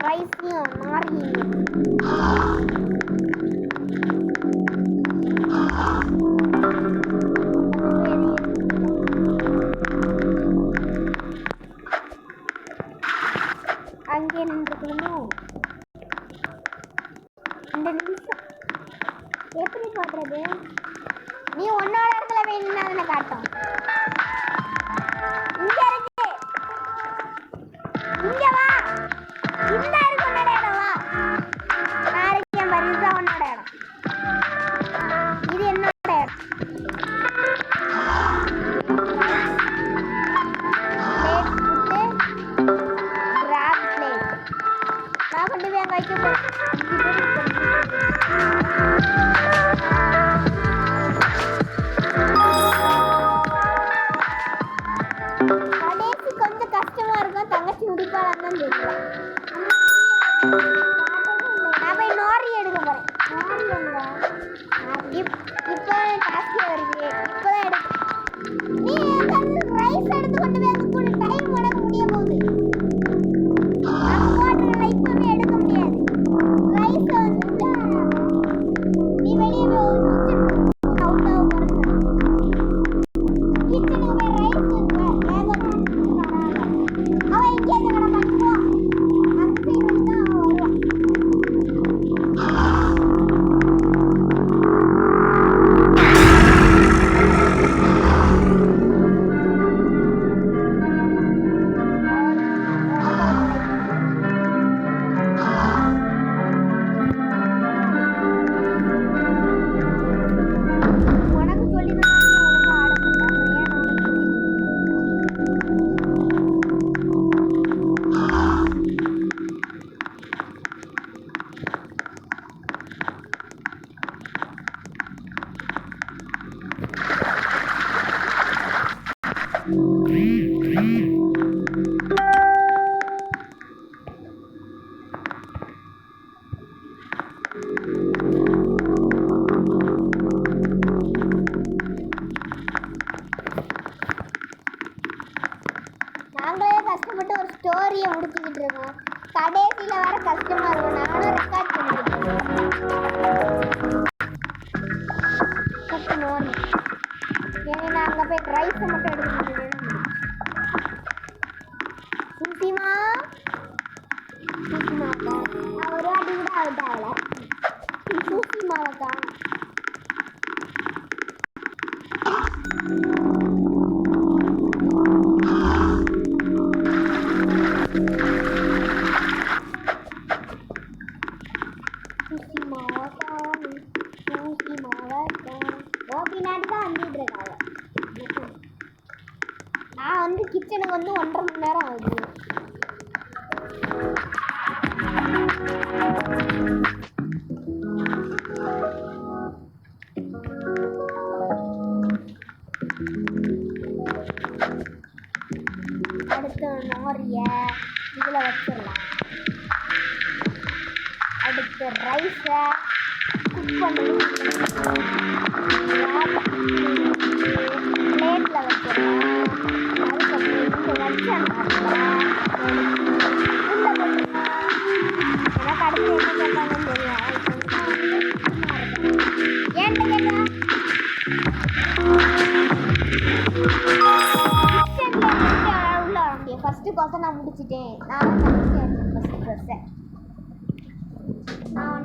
ரைஸையும் நாரையும் அங்கே நின்றுக்கணும். இந்த நிமிஷம் எப்படி பண்றது? நீ உன்னோட இடத்துல வேணும்னா அதுல காட்டும். இங்க இருக்கு, இங்க வா. இந்த இருக்கு உன்னோட இடம். வா, நான் இருக்கேன் பாரு. இதுதான் உன்னோட இடம். இது என்னோட இடம். நான் கொண்டு போய் அங்கே வைக்க போறேன். கடைசி கொஞ்சம் கஷ்டமா இருக்கும். தங்கச்சி முடிப்பாளர் தான் தெரியல. நான் போய் நோரி எடுக்க போறேன். இப்போ காசு வருது. இப்போதான் எடுக்க. நீ ரைஸ் எடுத்து கொண்டு போய் அதுக்குள்ள டைம் உனக்கு முடிய போகுது. இப்பவே எடுக்க முடியாது. ரைஸ் வந்து நீ வெளியே அவுட் ஆக போற. கிச்சனுக்கு போய் ரைஸ் அவன் இங்கே கடை பண்ணுவோம். அந்த சைடு தான் வருவான். நாங்களே கஷ்டப்பட்டு ஒரு ஸ்டோரியை முடிச்சுக்கிட்டு இருக்கோம். கடைசியில் வேற கஷ்டமா இருக்கும். நானும் ரெக்கார்ட் பண்ணிக்கிட்டு இருக்கேன். ஏன்னா நான் அங்கே போய் ரைஸை மட்டும் எடுத்துக்கிட்டு சுசிமா சுசிமாக்கா நான் ஒரு வாட்டி கூட அவுட் ஆகலை. சுசிமாவக்கா பின்னாடி தான் வந்துட்டு இருக்காங்க. நான் வந்து கிச்சனுக்கு வந்து 1.5 மணி நேரம் ஆகுது. அடுத்து நோரிய இதில் வச்சிடலாம். அடுத்து ரைஸை குக் பண்ணி பிளேட்டில் வச்சிடலாம். அதுக்கப்புறம் இங்கே வச்சு உள்ள போட்டுக்கலாம். எனக்கு அடுத்து என்ன கேட்பாங்கன்னு தெரியும். ஏன்ட்டு கேட்டா உள்ள வர முடியும். ஃபர்ஸ்ட் கோர்ஸை நான் முடிச்சிட்டேன். நான் ஃபர்ஸ்ட் கோர்ஸை நான்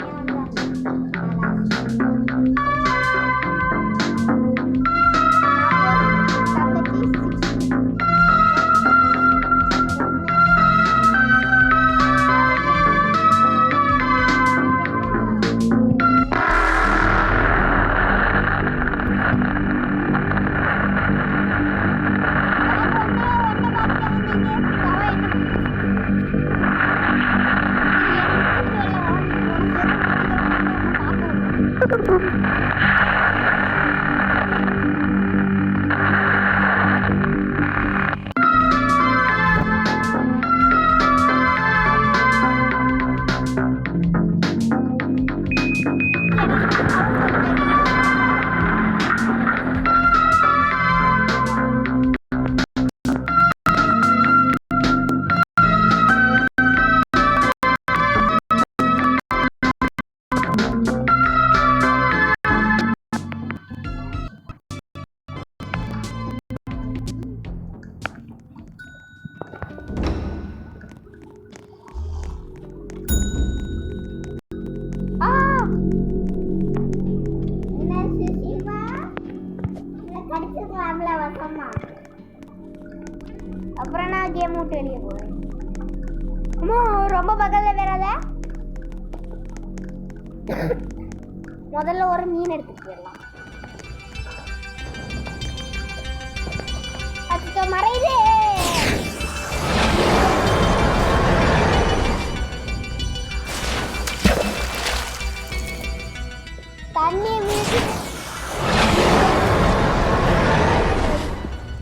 வெளியே போறேன். அம்மா ரொம்ப பக்கத்துல வராத. முதல்ல ஒரு மீன் எடுத்துட்டு போயிடலாம். அது மறையுது. தண்ணி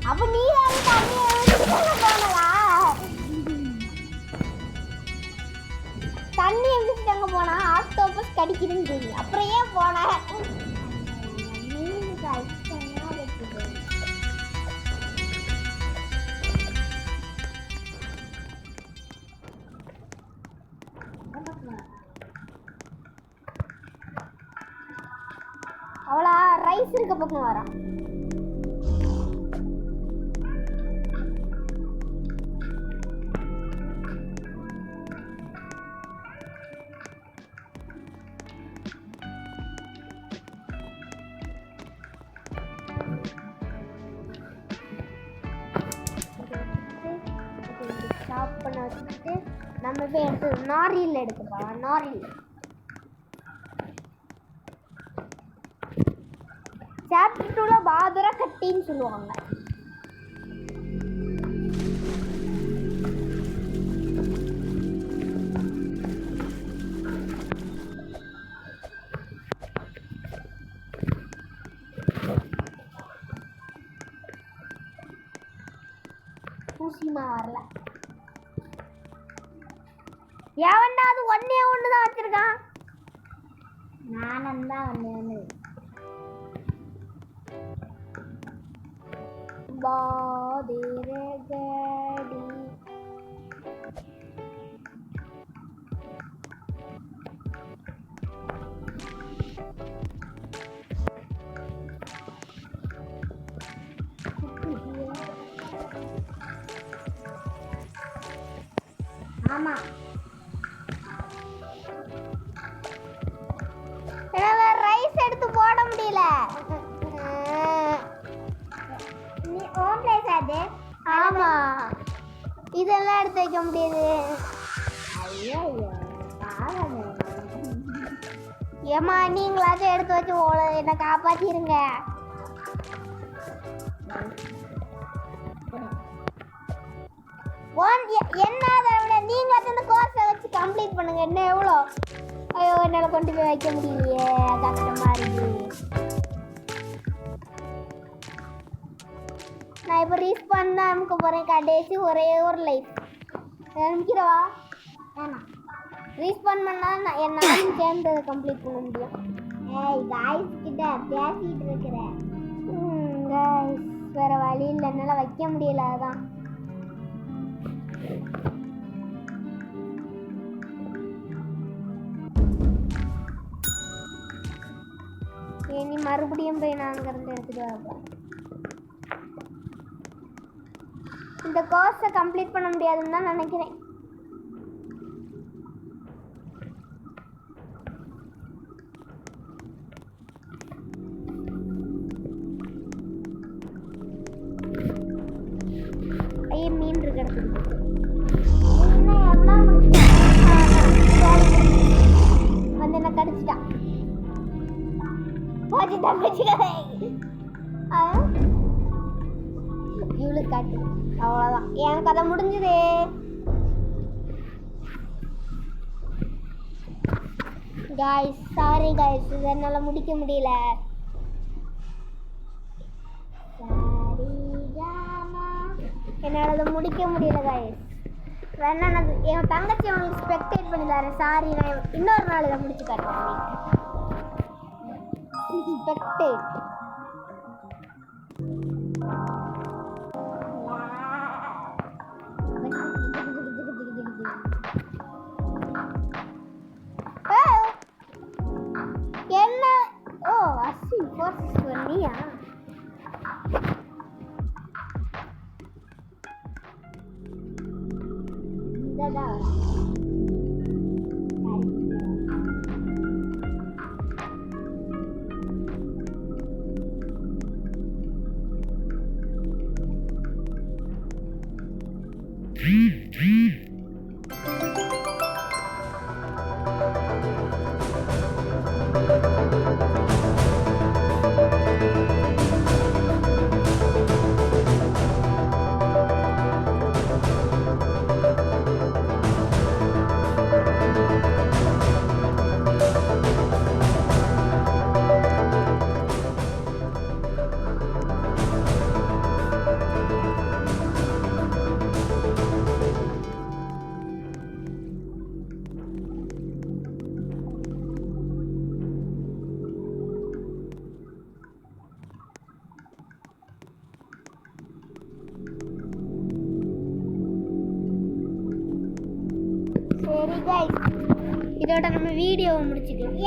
அப்ப நீ தண்ணி எங்கிட்டு அங்க போனா ஆக்டோபஸ் கடிக்குதுன்னு தெரியும். அப்புறம் ஏன் போன? அவளா ரைஸ் இருக்க பக்கம் வரா. ஸ்டாப் பண்ண வச்சுட்டு நம்ம போய் எடுத்து நாரியில் எடுக்க போகலாம். நாரியில் சாப்டர் 2ல பாதுர கட்டின்னு சொல்லுவாங்க. பூசிமா வரல. எவன்டா அது ஒன்னே ஒண்ணுதான் வச்சிருக்கான். நானும் தான் ஒண்ணு பாதிரகடி ஆமா ரைஸ் எடுத்து போட முடியல. நீ ஓன் பிளேஸ் அது. ஆமா இதெல்லாம் எடுத்து வைக்க முடியாது. ஐயோ ஏமா நீங்களாவது எடுத்து வச்சு என்ன காப்பாத்திருங்க. என்ன நீங்க அந்த கோர்ஸை வச்சு கம்ப்ளீட் பண்ணுங்க. என்ன எவ்வளோ? ஐயோ என்னால் கொண்டு போய் வைக்க முடியலையே, கஷ்டமா இருக்கு. நான் இப்போ ரீஸ்பான் தான் அமுக்க போகிறேன். கடைசி ஒரே ஒரு லைஃப் அனுப்பிக்கிறவா? வேணாம், ரீஸ்பான் பண்ணால் நான் என்னால் சேர்ந்து அதை கம்ப்ளீட் பண்ண முடியும். ஏய் காய்ஸ் கிட்ட பேசிகிட்டு இருக்கிறேன். காய்ஸ் வேறு வழி இல்லை, என்னால் வைக்க முடியல. அதான் நீ மறுபடியும் போய் நான் அங்கிருந்து எடுத்துட்டு வரேன். இந்த கோர்ஸை கம்ப்ளீட் பண்ண முடியாதுன்னு தான் நினைக்கிறேன். ஐயே மீன் இருக்கு எடுத்துக்கிட்டு வந்து என்ன கடிச்சிட்டான். இவளுக்கு காட்டு அவ்வளோதான், என் கதை முடிஞ்சது. காய்ஸ் சாரி காய்ஸ், இதை என்னால் முடிக்க முடியல. என்னால் அதை முடிக்க முடியல காய்ஸ். வேணா நான் என் தங்கச்சி அவங்களுக்கு ஸ்பெக்டேட் பண்ணி தரேன். சாரி, நான் இன்னொரு நாள் இதை முடிச்சு காட்டுறேன். ஸ்பெக்டேட் என்ன? ஓ அஸ்ஸி ஃபோர்ஸ் பண்ணியா? இதான் Hmm? சரி கைஸ், இதோட நம்ம வீடியோவை முடிச்சுக்கலாம்.